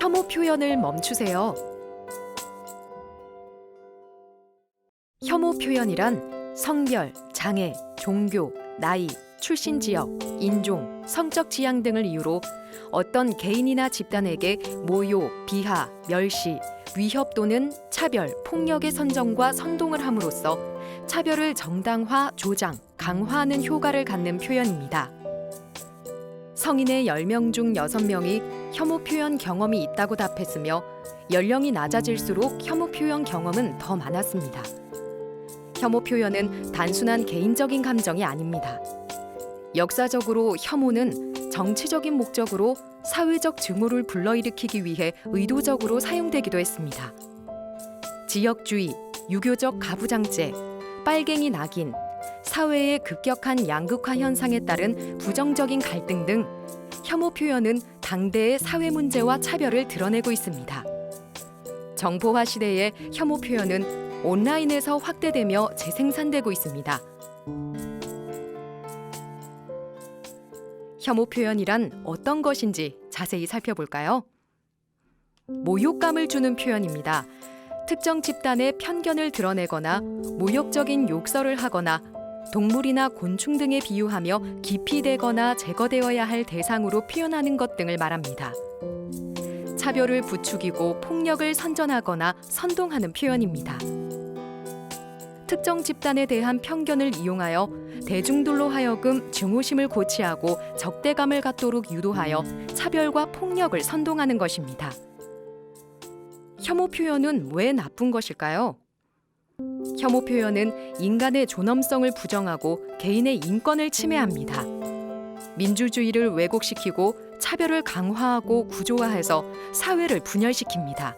혐오 표현을 멈추세요. 혐오 표현이란 성별, 장애, 종교, 나이, 출신 지역, 인종, 성적 지향 등을 이유로 어떤 개인이나 집단에게 모욕, 비하, 멸시, 위협 또는 차별, 폭력의 선정과 선동을 함으로써 차별을 정당화, 조장, 강화하는 효과를 갖는 표현입니다. 성인의 10명 중 6명이 혐오 표현 경험이 있다고 답했으며 연령이 낮아질수록 혐오 표현 경험은 더 많았습니다. 혐오 표현은 단순한 개인적인 감정이 아닙니다. 역사적으로 혐오는 정치적인 목적으로 사회적 증오를 불러일으키기 위해 의도적으로 사용되기도 했습니다. 지역주의, 유교적 가부장제, 빨갱이 낙인, 사회의 급격한 양극화 현상에 따른 부정적인 갈등 등 혐오 표현은 당대의 사회 문제와 차별을 드러내고 있습니다. 정보화 시대의 혐오 표현은 온라인에서 확대되며 재생산되고 있습니다. 혐오 표현이란 어떤 것인지 자세히 살펴볼까요? 모욕감을 주는 표현입니다. 특정 집단의 편견을 드러내거나 모욕적인 욕설을 하거나 동물이나 곤충 등에 비유하며 기피되거나 제거되어야 할 대상으로 표현하는 것 등을 말합니다. 차별을 부추기고 폭력을 선전하거나 선동하는 표현입니다. 특정 집단에 대한 편견을 이용하여 대중들로 하여금 증오심을 고취하고 적대감을 갖도록 유도하여 차별과 폭력을 선동하는 것입니다. 혐오 표현은 왜 나쁜 것일까요? 혐오 표현은 인간의 존엄성을 부정하고 개인의 인권을 침해합니다. 민주주의를 왜곡시키고 차별을 강화하고 구조화해서 사회를 분열시킵니다.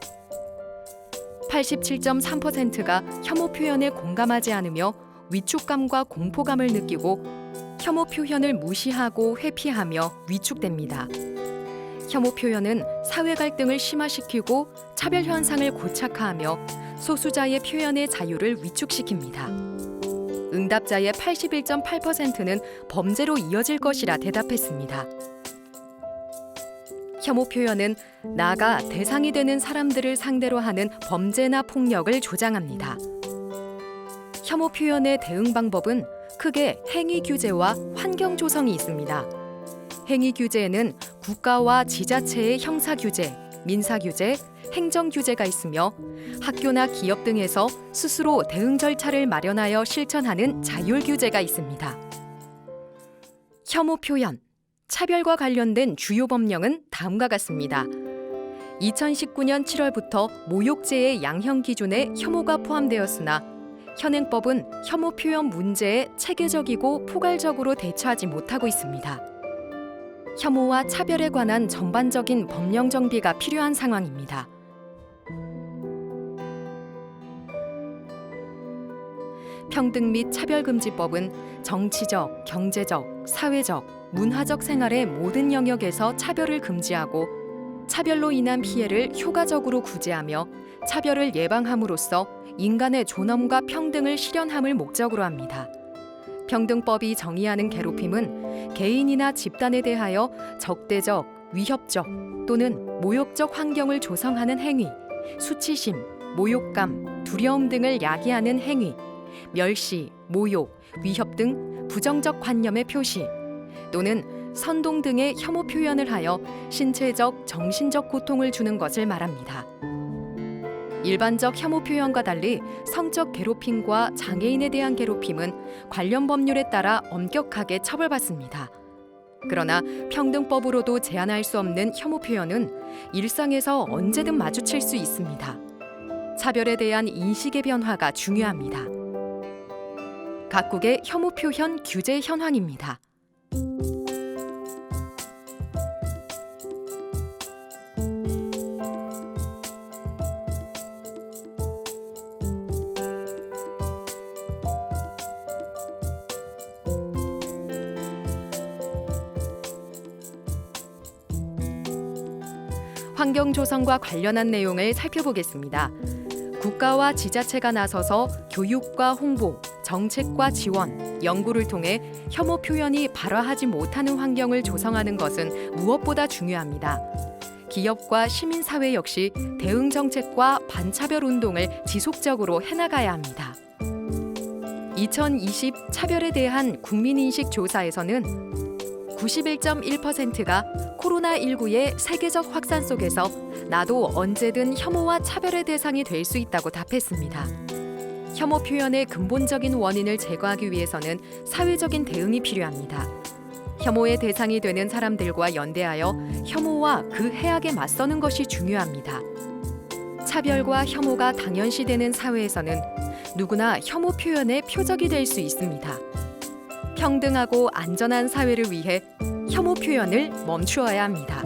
87.3%가 혐오 표현에 공감하지 않으며 위축감과 공포감을 느끼고 혐오 표현을 무시하고 회피하며 위축됩니다. 혐오 표현은 사회 갈등을 심화시키고 차별 현상을 고착화하며 소수자의 표현의 자유를 위축시킵니다. 응답자의 81.8%는 범죄로 이어질 것이라 대답했습니다. 혐오 표현은 나아가 대상이 되는 사람들을 상대로 하는 범죄나 폭력을 조장합니다. 혐오 표현의 대응 방법은 크게 행위 규제와 환경 조성이 있습니다. 행위 규제에는 국가와 지자체의 형사 규제, 민사 규제, 행정 규제가 있으며 학교나 기업 등에서 스스로 대응 절차를 마련하여 실천하는 자율 규제가 있습니다. 혐오 표현, 차별과 관련된 주요 법령은 다음과 같습니다. 2019년 7월부터 모욕죄의 양형 기준에 혐오가 포함되었으나 현행법은 혐오 표현 문제에 체계적이고 포괄적으로 대처하지 못하고 있습니다. 혐오와 차별에 관한 전반적인 법령 정비가 필요한 상황입니다. 평등 및 차별금지법은 정치적, 경제적, 사회적, 문화적 생활의 모든 영역에서 차별을 금지하고 차별로 인한 피해를 효과적으로 구제하며 차별을 예방함으로써 인간의 존엄과 평등을 실현함을 목적으로 합니다. 평등법이 정의하는 괴롭힘은 개인이나 집단에 대하여 적대적, 위협적 또는 모욕적 환경을 조성하는 행위, 수치심, 모욕감, 두려움 등을 야기하는 행위, 멸시, 모욕, 위협 등 부정적 관념의 표시 또는 선동 등의 혐오 표현을 하여 신체적, 정신적 고통을 주는 것을 말합니다. 일반적 혐오 표현과 달리 성적 괴롭힘과 장애인에 대한 괴롭힘은 관련 법률에 따라 엄격하게 처벌받습니다. 그러나 평등법으로도 제한할 수 없는 혐오 표현은 일상에서 언제든 마주칠 수 있습니다. 차별에 대한 인식의 변화가 중요합니다. 각국의 혐오 표현 규제 현황입니다. 환경 조성과 관련한 내용을 살펴보겠습니다. 국가와 지자체가 나서서 교육과 홍보, 정책과 지원, 연구를 통해 혐오 표현이 발화하지 못하는 환경을 조성하는 것은 무엇보다 중요합니다. 기업과 시민사회 역시 대응 정책과 반차별 운동을 지속적으로 해나가야 합니다. 2020 차별에 대한 국민인식 조사에서는 91.1%가 코로나19의 세계적 확산 속에서 나도 언제든 혐오와 차별의 대상이 될 수 있다고 답했습니다. 혐오 표현의 근본적인 원인을 제거하기 위해서는 사회적인 대응이 필요합니다. 혐오의 대상이 되는 사람들과 연대하여 혐오와 그 해악에 맞서는 것이 중요합니다. 차별과 혐오가 당연시되는 사회에서는 누구나 혐오 표현의 표적이 될 수 있습니다. 평등하고 안전한 사회를 위해 혐오 표현을 멈추어야 합니다.